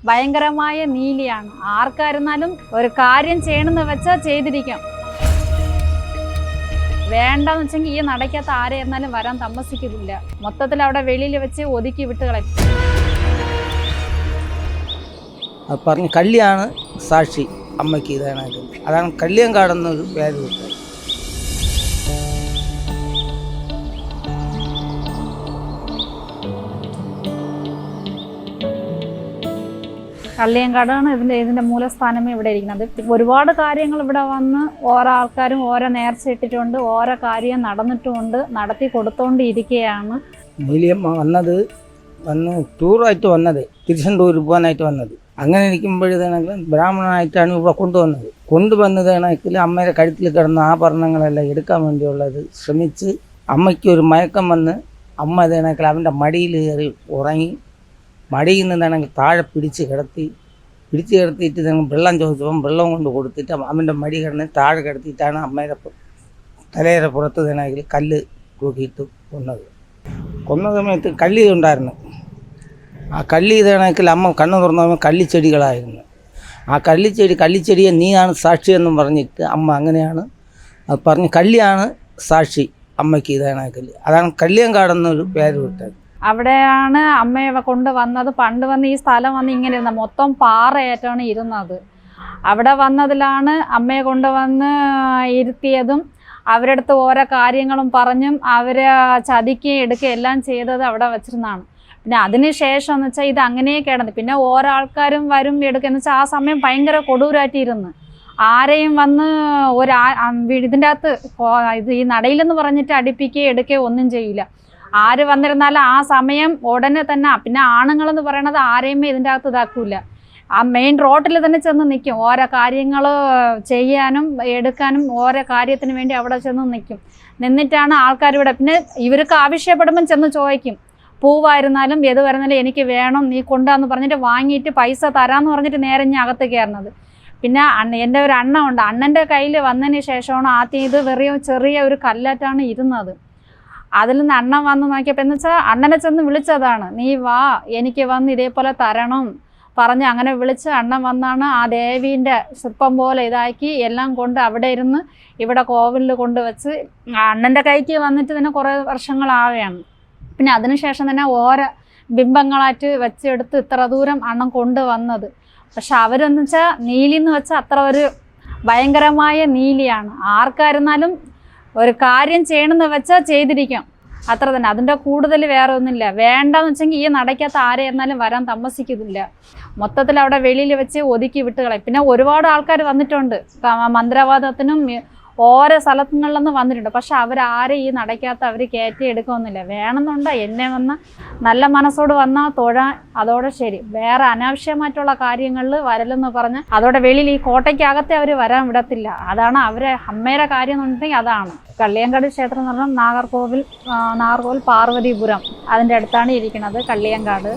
ഭയങ്കരമായ നീലിയാണ്. ആർക്കായിരുന്നാലും ഒരു കാര്യം ചെയ്യണമെന്ന് വെച്ചാൽ ചെയ്തിരിക്കാം. വേണ്ടെന്ന് വെച്ചെങ്കിൽ ഈ നടക്കാത്ത ആരെയിരുന്നാലും വരാൻ താമസിക്കുന്നില്ല. മൊത്തത്തിൽ അവിടെ വെളിയിൽ വെച്ച് ഒതുക്കി വിട്ട് കളയും. പറഞ്ഞ് കല്യാണ് സാക്ഷി അമ്മയ്ക്ക് ഇതാണ്. അതാണ് കല്യാങ്കാടെന്നൊരു പേര് കിട്ടുന്നത്. കള്ളിയങ്കാടാണ് ഇതിൻ്റെ മൂലസ്ഥാനമേ ഇവിടെ ഇരിക്കുന്നത്. ഒരുപാട് കാര്യങ്ങൾ ഇവിടെ വന്ന് ഓരോ ആൾക്കാരും ഓരോ നേർച്ച ഇട്ടിട്ടുണ്ട്, ഓരോ കാര്യം നടന്നിട്ടുമുണ്ട്, നടത്തി കൊടുത്തോണ്ടിരിക്കുകയാണ്. നീലിയമ്മ വന്ന് ടൂറായിട്ട് വന്നത്, തിരുച്ചെന്തൂർ പോകാനായിട്ട് വന്നത്. അങ്ങനെ ഇരിക്കുമ്പോഴത്തേണെങ്കിൽ ബ്രാഹ്മണനായിട്ടാണ് ഇവിടെ കൊണ്ടുവന്നതാണെങ്കിൽ അമ്മയുടെ കഴുത്തിൽ കിടന്ന ആഭരണങ്ങളെല്ലാം എടുക്കാൻ വേണ്ടിയുള്ളത് ശ്രമിച്ച് അമ്മയ്ക്ക് ഒരു മയക്കം വന്ന് അമ്മ ഇതാണെങ്കിൽ അവൻ്റെ മടിയിൽ കയറി ഉറങ്ങി. മടിയിൽ നിന്നാണെങ്കിൽ താഴെ പിടിച്ച് കിടത്തിയിട്ട് വെള്ളം ചോദിച്ചപ്പം വെള്ളം കൊണ്ട് കൊടുത്തിട്ട് അവൻ്റെ മടി കിടന്ന് താഴെ കിടത്തിയിട്ടാണ് അമ്മയുടെ തലയുടെ പുറത്ത് തന്നെങ്കിൽ കല്ല് തൂക്കിയിട്ട് കൊന്ന സമയത്ത് കല്ലി ഉണ്ടായിരുന്നു. ആ കല്ലി ഇതാണെങ്കിൽ അമ്മ കണ്ണു തുറന്നപ്പോൾ കള്ളിച്ചെടികളായിരുന്നു. ആ കള്ളിച്ചെടിയെ നീയാണ് സാക്ഷിയെന്നും പറഞ്ഞിട്ട് അമ്മ അങ്ങനെയാണ് അത് പറഞ്ഞ് കല്ലിയാണ് സാക്ഷി അമ്മയ്ക്ക് ഇതാണെങ്കിൽ. അതാണ് കല്യാങ്കാടെന്നൊരു പേര് വിട്ടത്. അവിടെയാണ് അമ്മയെ കൊണ്ടുവന്നത്. പണ്ട് വന്ന് ഈ സ്ഥലം വന്ന് ഇങ്ങനെ ഇരുന്നത് മൊത്തം പാറയായിട്ടാണ് ഇരുന്നത്. അവിടെ വന്നതിലാണ് അമ്മയെ കൊണ്ടുവന്ന് ഇരുത്തിയതും അവരുടെ അടുത്ത് ഓരോ കാര്യങ്ങളും പറഞ്ഞും അവരെ ചതിക്കുകയും എടുക്കുകയും എല്ലാം ചെയ്തത് അവിടെ വെച്ചിരുന്നതാണ്. പിന്നെ അതിന് ശേഷം എന്ന് വെച്ചാൽ ഇത് അങ്ങനെ കിടന്നു. പിന്നെ ഓരോ ആൾക്കാരും വരും എടുക്കുക എന്ന് വെച്ചാൽ ആ സമയം ഭയങ്കര കൊടൂരായിട്ടിരുന്ന് ആരെയും വന്ന് ഇതിൻ്റെ അകത്ത് ഈ നടയിലെന്ന് പറഞ്ഞിട്ട് അടുപ്പിക്കുകയോ എടുക്കുകയോ ഒന്നും ചെയ്യില്ല. ആര് വന്നിരുന്നാലും ആ സമയം ഉടനെ തന്നെ. പിന്നെ ആണുങ്ങളെന്ന് പറയണത് ആരെയുമേ ഇതിൻ്റെ അകത്ത് ഇതാക്കൂല. ആ മെയിൻ റോഡിൽ തന്നെ ചെന്ന് നിൽക്കും. ഓരോ കാര്യങ്ങൾ ചെയ്യാനും എടുക്കാനും ഓരോ കാര്യത്തിന് വേണ്ടി അവിടെ ചെന്ന് നിന്നിട്ടാണ് ആൾക്കാരിവിടെ. പിന്നെ ഇവർക്ക് ആവശ്യപ്പെടുമ്പം ചെന്ന് ചോദിക്കും, പൂവായിരുന്നാലും ഏത് വരുന്നാലും എനിക്ക് വേണം, നീ കൊണ്ടാന്ന് പറഞ്ഞിട്ട് വാങ്ങിയിട്ട് പൈസ തരാമെന്ന് പറഞ്ഞിട്ട് നേരെ ഞാൻ അകത്ത് കയറുന്നത്. പിന്നെ എൻ്റെ ഒരു അണ്ണനുണ്ട്. അണ്ണൻ്റെ കയ്യിൽ വന്നതിന് ശേഷമാണ് ആദ്യം ഇത് ചെറിയ ഒരു കല്ലാറ്റാണ് ഇരുന്നത്. അതിൽ നിന്ന് അണ്ണൻ വന്ന് നോക്കിയപ്പോൾ എന്ന് വെച്ചാൽ അണ്ണനെ ചെന്ന് വിളിച്ചതാണ്, നീ വാ എനിക്ക് വന്ന് ഇതേപോലെ തരണം പറഞ്ഞ് അങ്ങനെ വിളിച്ച് അണ്ണൻ വന്നാണ് ആ ദേവീൻ്റെ ശില്പം പോലെ ഇതാക്കി എല്ലാം കൊണ്ട് അവിടെ ഇരുന്ന് ഇവിടെ കോവിലിൽ കൊണ്ടുവച്ച് അണ്ണൻ്റെ കൈക്ക് വന്നിട്ട് തന്നെ കുറേ വർഷങ്ങളാവുകയാണ്. പിന്നെ അതിനുശേഷം തന്നെ ഓരോ ബിംബങ്ങളായിട്ട് വെച്ചെടുത്ത് ഇത്ര ദൂരം അണ്ണൻ കൊണ്ടുവന്നത്. പക്ഷെ അവരെന്ന് വെച്ചാൽ നീലി എന്ന് വെച്ചാൽ അത്ര ഒരു ഭയങ്കരമായ നീലിയാണ്. ആർക്കായിരുന്നാലും ഒരു കാര്യം ചെയ്യണമെന്ന് വെച്ചാൽ ചെയ്തിരിക്കാം, അത്ര തന്നെ. അതിൻ്റെ കൂടുതൽ വേറെ ഒന്നുമില്ല. വേണ്ടെന്ന് വെച്ചെങ്കിൽ ഈ നടക്കാത്ത ആരെയിരുന്നാലും വരാൻ താമസിക്കുന്നില്ല. മൊത്തത്തിൽ അവിടെ വെളിയിൽ വെച്ച് ഒതുക്കി വിട്ട് കളയും. പിന്നെ ഒരുപാട് ആൾക്കാർ വന്നിട്ടുണ്ട്, മന്ത്രവാദത്തിനും ഓരോ സ്ഥലങ്ങളിലൊന്നും വന്നിട്ടുണ്ട്. പക്ഷെ അവരാരെ ഈ നടക്കാത്ത അവർ കയറ്റി എടുക്കുമെന്നില്ല. വേണമെന്നുണ്ടോ എന്നെ വന്ന് നല്ല മനസ്സോട് വന്നാൽ തൊഴാൻ, അതോടെ ശരി. വേറെ അനാവശ്യമായിട്ടുള്ള കാര്യങ്ങളിൽ വരലെന്ന് പറഞ്ഞ് അതോടെ വെളിയിൽ ഈ കോട്ടയ്ക്കകത്തെ അവർ വരാൻ വിടത്തില്ല. അതാണ് അവരെ അമ്മയുടെ കാര്യം എന്നുണ്ടെങ്കിൽ അതാണ്. കള്ളിയങ്കാട് ക്ഷേത്രം എന്ന് പറഞ്ഞാൽ നാഗർകോവിൽ പാർവതിപുരം അതിൻ്റെ അടുത്താണ് ഇരിക്കുന്നത് കള്ളിയങ്കാട്.